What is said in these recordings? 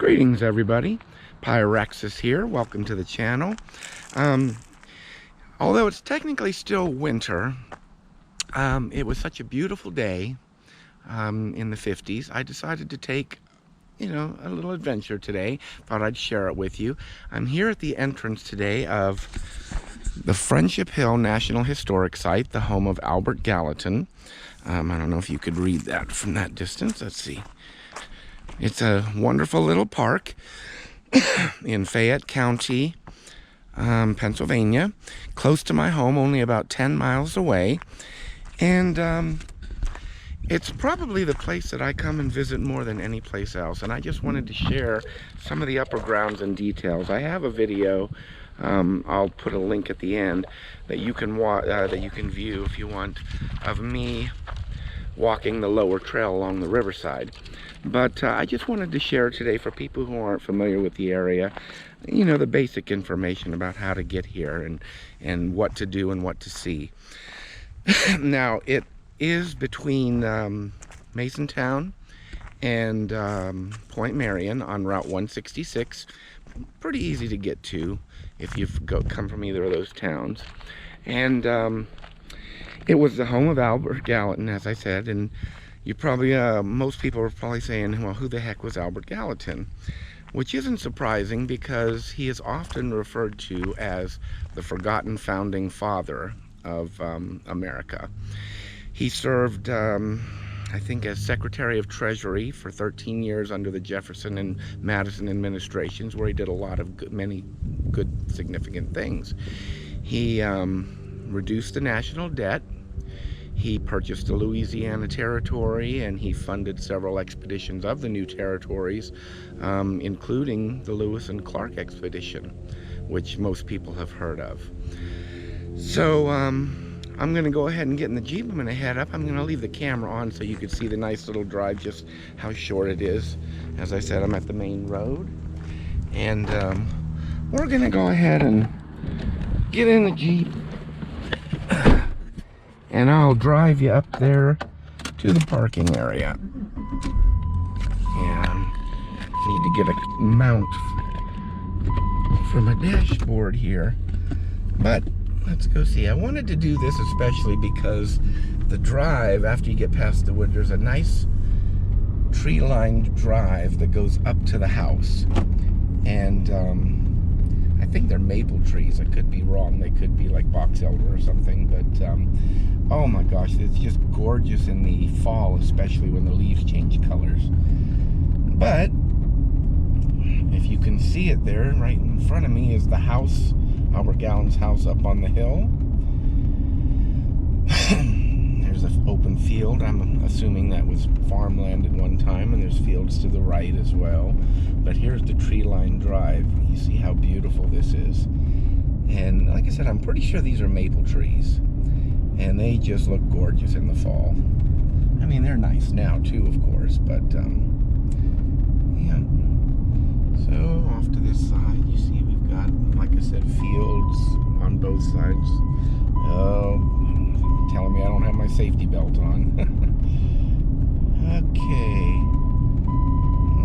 Greetings everybody, Pyrexis here, welcome to the channel. Although it's technically still winter, it was such a beautiful day in the 50s, I decided to take a little adventure today. Thought I'd share it with you. I'm here at the entrance today of the Friendship Hill National Historic Site, the home of Albert Gallatin. I don't know if you could read that from that distance. Let's see. It's a wonderful little park in Fayette County, Pennsylvania, close to my home, only about 10 miles away. And it's probably the place that I come and visit more than any place else. And I just wanted to share some of the upper grounds and details. I have a video, I'll put a link at the end, that you can view if you want, of me walking the lower trail along the riverside. But I just wanted to share today, for people who aren't familiar with the area, the basic information about how to get here and what to do and what to see. Now, it is between Masontown and Point Marion on Route 166. Pretty easy to get to if you've come from either of those towns. And it was the home of Albert Gallatin, as I said, and you probably, most people are probably saying, well, who the heck was Albert Gallatin? Which isn't surprising, because he is often referred to as the forgotten founding father of America. He served, I think, as Secretary of Treasury for 13 years under the Jefferson and Madison administrations, where he did a lot of many good, significant things. He reduced the national debt. He purchased the Louisiana Territory, and he funded several expeditions of the new territories, including the Lewis and Clark expedition, which most people have heard of. So I'm going to go ahead and get in the Jeep. I'm going to head up. I'm going to leave the camera on so you can see the nice little drive, just how short it is. As I said, I'm at the main road. And we're going to go ahead and get in the Jeep. And I'll drive you up there to the parking area. And need to get a mount for my dashboard here. But let's go see. I wanted to do this especially because the drive, after you get past the wood, there's a nice tree-lined drive that goes up to the house. And I think they're maple trees. I could be wrong. They could be like box elder or something. But oh my gosh, it's just gorgeous in the fall, especially when the leaves change colors. But if you can see it there, right in front of me is the house, Albert Gallatin's house up on the hill. There's an open field. I'm assuming that was farmland at one time, and there's fields to the right as well. But here's the tree-lined drive. You see how beautiful this is. And like I said, I'm pretty sure these are maple trees. And they just look gorgeous in the fall. I mean, they're nice now too, of course, but yeah. So off to this side, you see we've got, like I said, fields on both sides. Oh, telling me I don't have my safety belt on. Okay.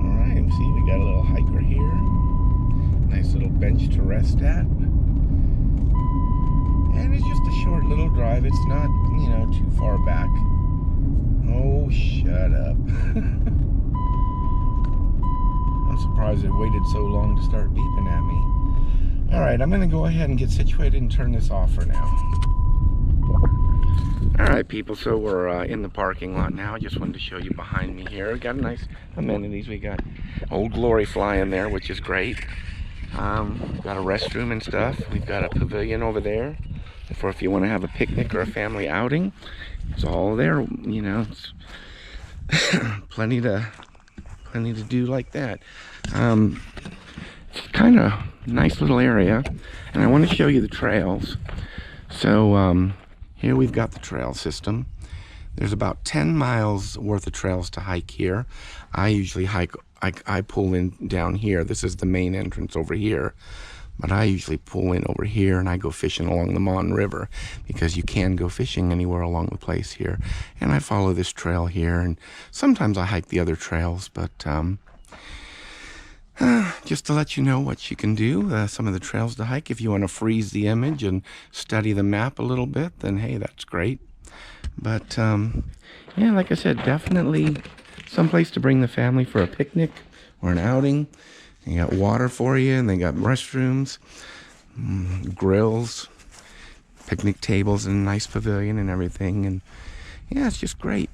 Alright, see, we got a little hiker here. Nice little bench to rest at. And it's just a short little drive. It's not, too far back. Oh, shut up. I'm surprised it waited so long to start beeping at me. Alright, I'm going to go ahead and get situated and turn this off for now. Alright people, so we're in the parking lot now. I just wanted to show you behind me here. We got nice amenities. We got Old Glory flying there, which is great. We've got a restroom and stuff. We've got a pavilion over there for if you want to have a picnic or a family outing. It's all there, it's plenty to do like that. It's kind of nice little area, and I want to show you the trails. So here we've got the trail system. There's about 10 miles worth of trails to hike here. I usually hike, I pull in down here. This is the main entrance over here. But I usually pull in over here and I go fishing along the Mon River, because you can go fishing anywhere along the place here. And I follow this trail here, and sometimes I hike the other trails, but Just to let you know what you can do, some of the trails to hike. If you want to freeze the image and study the map a little bit, then hey, that's great. But yeah, like I said, definitely someplace to bring the family for a picnic or an outing. They got water for you, and they got restrooms, grills, picnic tables, and a nice pavilion and everything. And yeah, it's just great.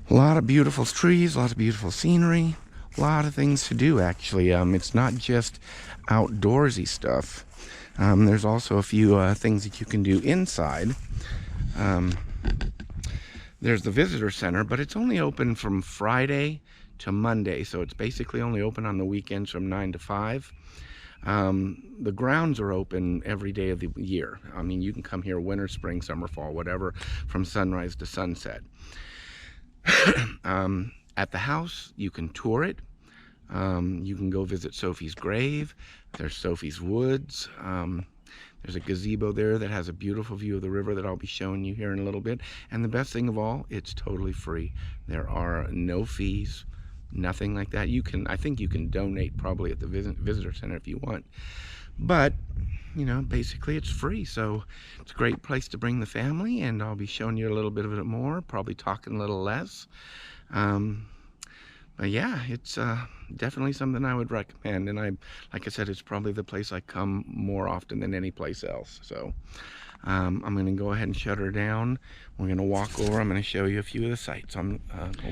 A lot of beautiful trees, a lot of beautiful scenery, a lot of things to do, actually. It's not just outdoorsy stuff. There's also a few things that you can do inside. There's the visitor center, but it's only open from Friday to Monday, so it's basically only open on the weekends from 9 to 5. The grounds are open every day of the year. I mean, you can come here winter, spring, summer, fall, whatever, from sunrise to sunset. At the house, you can tour it. You can go visit Sophie's grave. There's Sophie's woods. There's a gazebo there that has a beautiful view of the river that I'll be showing you here in a little bit. And the best thing of all, it's totally free. There are no fees, nothing like that. I think you can donate probably at the visitor center if you want. But, you know, basically it's free. So it's a great place to bring the family, and I'll be showing you a little bit of it more, probably talking a little less. But yeah, it's definitely something I would recommend. And like I said, it's probably the place I come more often than any place else. So I'm going to go ahead and shut her down. We're going to walk over. I'm going to show you a few of the sights over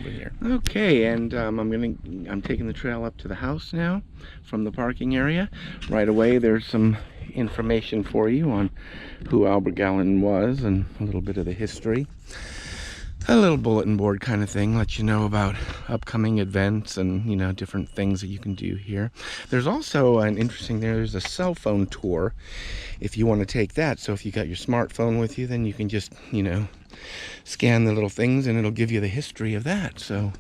here. Okay, and I'm taking the trail up to the house now from the parking area. Right away, there's some information for you on who Albert Gallatin was and a little bit of the history. A little bulletin board kind of thing, let you know about upcoming events and, you know, different things that you can do here. There's also there's a cell phone tour if you want to take that. So if you got your smartphone with you, then you can just, you know, scan the little things and it'll give you the history of that. So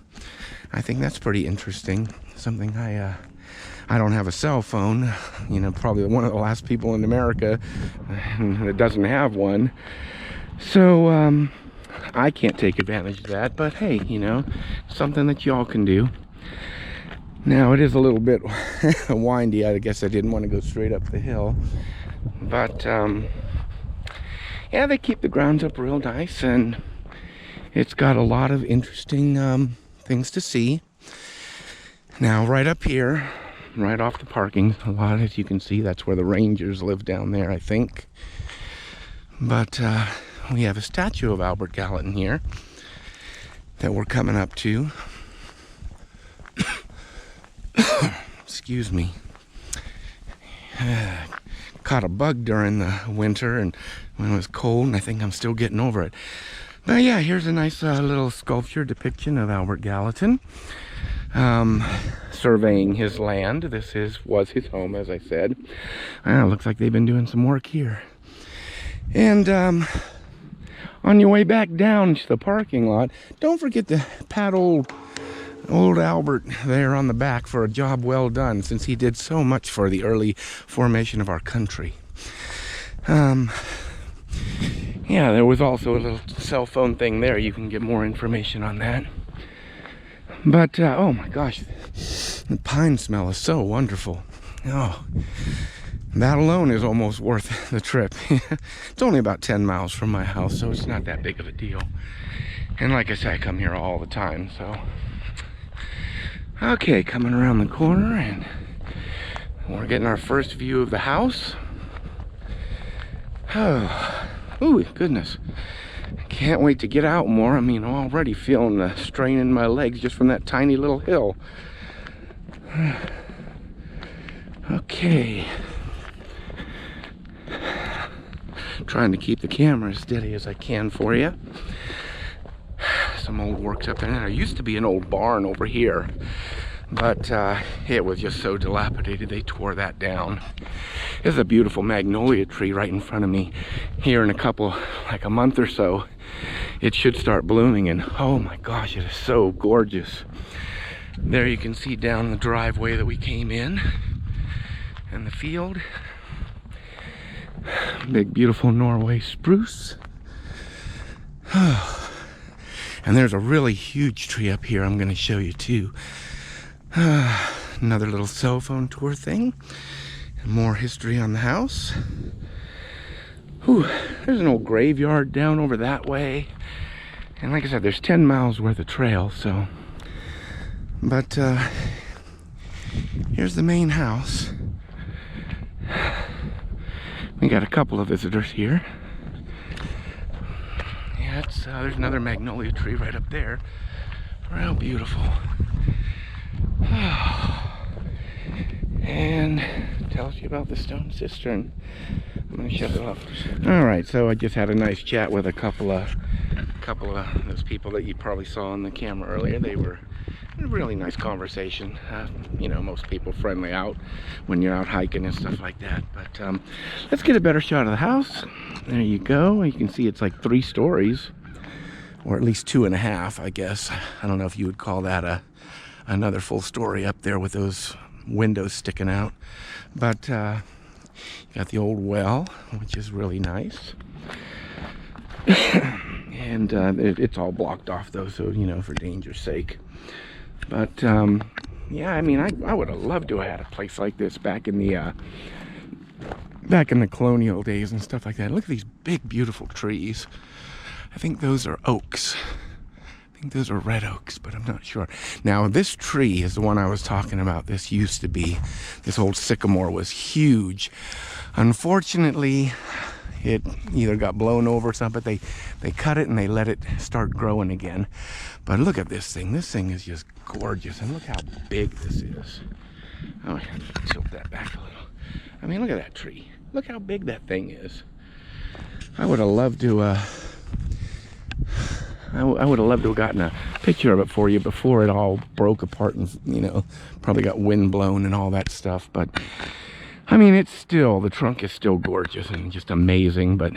I think that's pretty interesting. Something I don't have a cell phone, you know, probably one of the last people in America that doesn't have one. So, I can't take advantage of that, but hey, you know, something that y'all can do. Now, it is a little bit windy. I guess I didn't want to go straight up the hill. But, yeah, they keep the grounds up real nice, and it's got a lot of interesting things to see. Now, right up here, right off the parking lot, as you can see, that's where the Rangers live down there, I think. But, we have a statue of Albert Gallatin here that we're coming up to. Excuse me. Caught a bug during the winter and when it was cold, and I think I'm still getting over it. But yeah, here's a nice little sculpture depiction of Albert Gallatin surveying his land. This was his home, as I said. Looks like they've been doing some work here. And on your way back down to the parking lot, don't forget to pat old Albert there on the back for a job well done, since he did so much for the early formation of our country. Yeah, there was also a little cell phone thing there. You can get more information on that. But, oh my gosh, the pine smell is so wonderful. Oh, that alone is almost worth the trip. It's only about 10 miles from my house, so it's not that big of a deal. And like I said, I come here all the time, so. Okay, coming around the corner, and we're getting our first view of the house. Oh, ooh, goodness. Can't wait to get out more. I mean, I'm already feeling the strain in my legs just from that tiny little hill. Okay. Trying to keep the camera as steady as I can for you. Some old works up there. There used to be an old barn over here, but it was just so dilapidated they tore that down. There's a beautiful magnolia tree right in front of me. Here in like a month or so, it should start blooming, and oh my gosh, it is so gorgeous. There you can see down the driveway that we came in, and the field. Big beautiful Norway spruce. And there's a really huge tree up here I'm going to show you too. Another little cell phone tour thing. More history on the house. Whew, there's an old graveyard down over that way. And like I said, there's 10 miles worth of trail, so. But here's the main house. We got a couple of visitors here. Yeah, there's another magnolia tree right up there. Real beautiful. And tells you about the stone cistern. I'm gonna shut it off. All right, so I just had a nice chat with a couple of those people that you probably saw on the camera earlier. They were a really nice conversation. You know, most people friendly out when you're out hiking and stuff like that. But let's get a better shot of the house. There you go. You can see it's like 3 stories, or at least 2.5, I guess. I don't know if you would call that another full story up there with those windows sticking out. But you got the old well, which is really nice. And it's all blocked off though, so you know, for danger's sake. But yeah, I mean, I would have loved to have had a place like this back in the colonial days and stuff like that. Look at these big, beautiful trees. I think those are oaks. I think those are red oaks, but I'm not sure. Now, this tree is the one I was talking about. This used to be, this old sycamore was huge. Unfortunately, it either got blown over or something. They cut it and they let it start growing again. But look at this thing. This thing is just gorgeous. And look how big this is. Oh, I have to tilt that back a little. I mean, look at that tree. Look how big that thing is. I would have loved to I would have loved to have gotten a picture of it for you before it all broke apart and, you know, probably got wind blown and all that stuff. But I mean, it's still, the trunk is still gorgeous and just amazing. But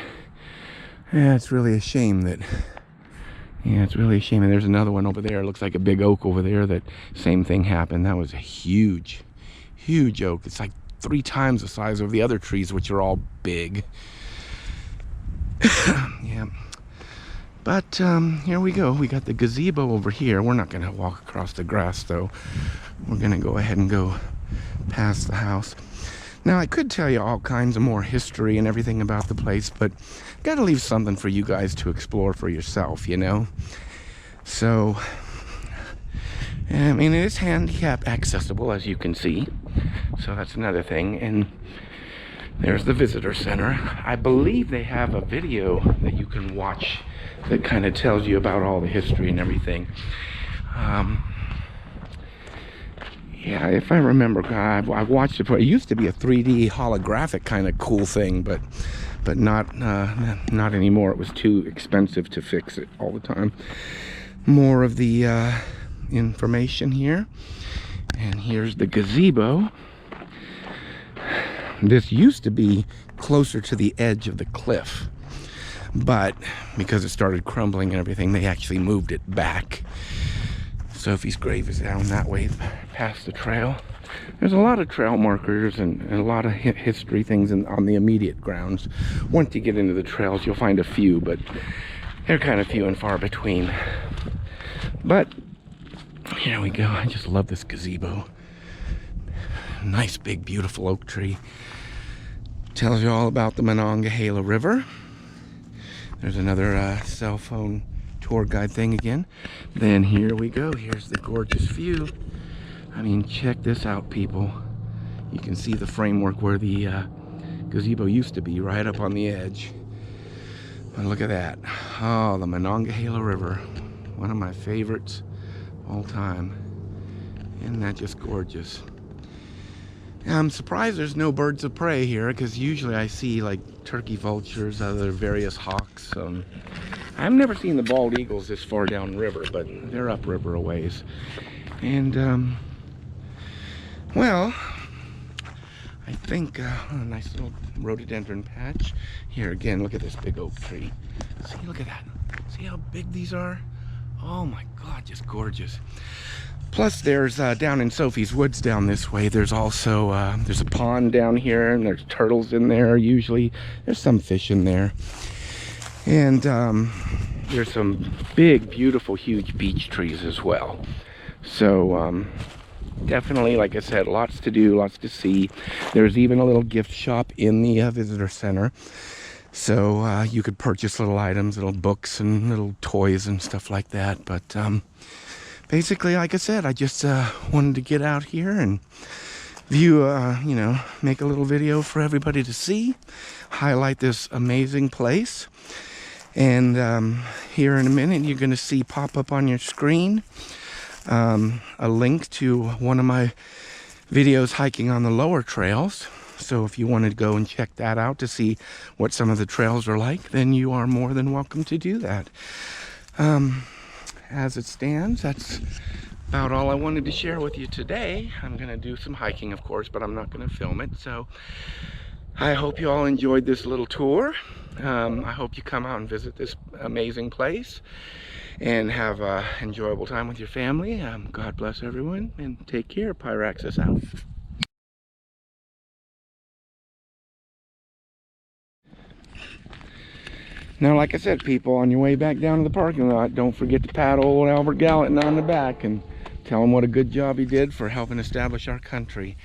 yeah, it's really a shame that, yeah, it's really a shame. And there's another one over there. It looks like a big oak over there. That same thing happened. That was a huge, huge oak. It's like 3 times the size of the other trees, which are all big. Yeah. But here we go. We got the gazebo over here. We're not going to walk across the grass, though. We're going to go ahead and go past the house. Now, I could tell you all kinds of more history and everything about the place, but got to leave something for you guys to explore for yourself, you know? So, I mean, it is handicap accessible, as you can see. So that's another thing. And there's the visitor center. I believe they have a video that you can watch that kind of tells you about all the history and everything. Yeah, if I remember, I've watched it before. It used to be a 3D holographic kind of cool thing, but not anymore. It was too expensive to fix it all the time. More of the information here. And here's the gazebo. This used to be closer to the edge of the cliff, but because it started crumbling and everything, they actually moved it back. Sophie's grave is down that way past the trail. There's a lot of trail markers and a lot of history things on the immediate grounds. Once you get into the trails, you'll find a few, but they're kind of few and far between. But here we go. I just love this gazebo. Nice big beautiful oak tree. Tells you all about the Monongahela River. There's another cell phone tour guide thing again. Then here we go. Here's the gorgeous view. I mean, check this out, people. You can see the framework where the gazebo used to be, right up on the edge. And look at that. Oh, the Monongahela River. One of my favorites all time. Isn't that just gorgeous? I'm surprised there's no birds of prey here, because usually I see like turkey vultures, other various hawks. I've never seen the bald eagles this far down river, but they're upriver a ways. And well, I think a nice little rhododendron patch here again. Look at this big oak tree. See, look at that. See how big these are? Oh my God, just gorgeous. Plus, there's down in Sophie's Woods down this way, there's also, there's a pond down here, and there's turtles in there usually. There's some fish in there. And there's some big, beautiful, huge beech trees as well. So, definitely, like I said, lots to do, lots to see. There's even a little gift shop in the visitor center. So you could purchase little items, little books and little toys and stuff like that. But basically, like I said, I just wanted to get out here and view, you know, make a little video for everybody to see, highlight this amazing place. And here in a minute, you're going to see pop up on your screen a link to one of my videos hiking on the lower trails. So if you wanted to go and check that out to see what some of the trails are like, then you are more than welcome to do that. As it stands, that's about all I wanted to share with you today. I'm going to do some hiking, of course, but I'm not going to film it. So I hope you all enjoyed this little tour. I hope you come out and visit this amazing place and have an enjoyable time with your family. God bless everyone, and take care. Pyraxis out. Now, like I said, people, on your way back down to the parking lot, don't forget to pat old Albert Gallatin on the back and tell him what a good job he did for helping establish our country.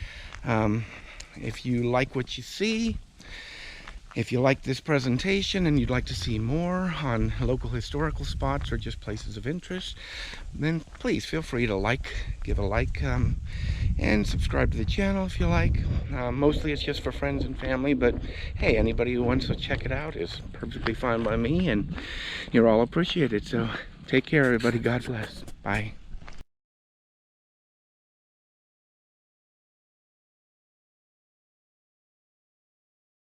If you like what you see, if you like this presentation and you'd like to see more on local historical spots or just places of interest, then please feel free to give a like, and subscribe to the channel if you like. Mostly it's just for friends and family, but hey, anybody who wants to check it out is perfectly fine by me, and you're all appreciated. So take care, everybody. God bless. Bye.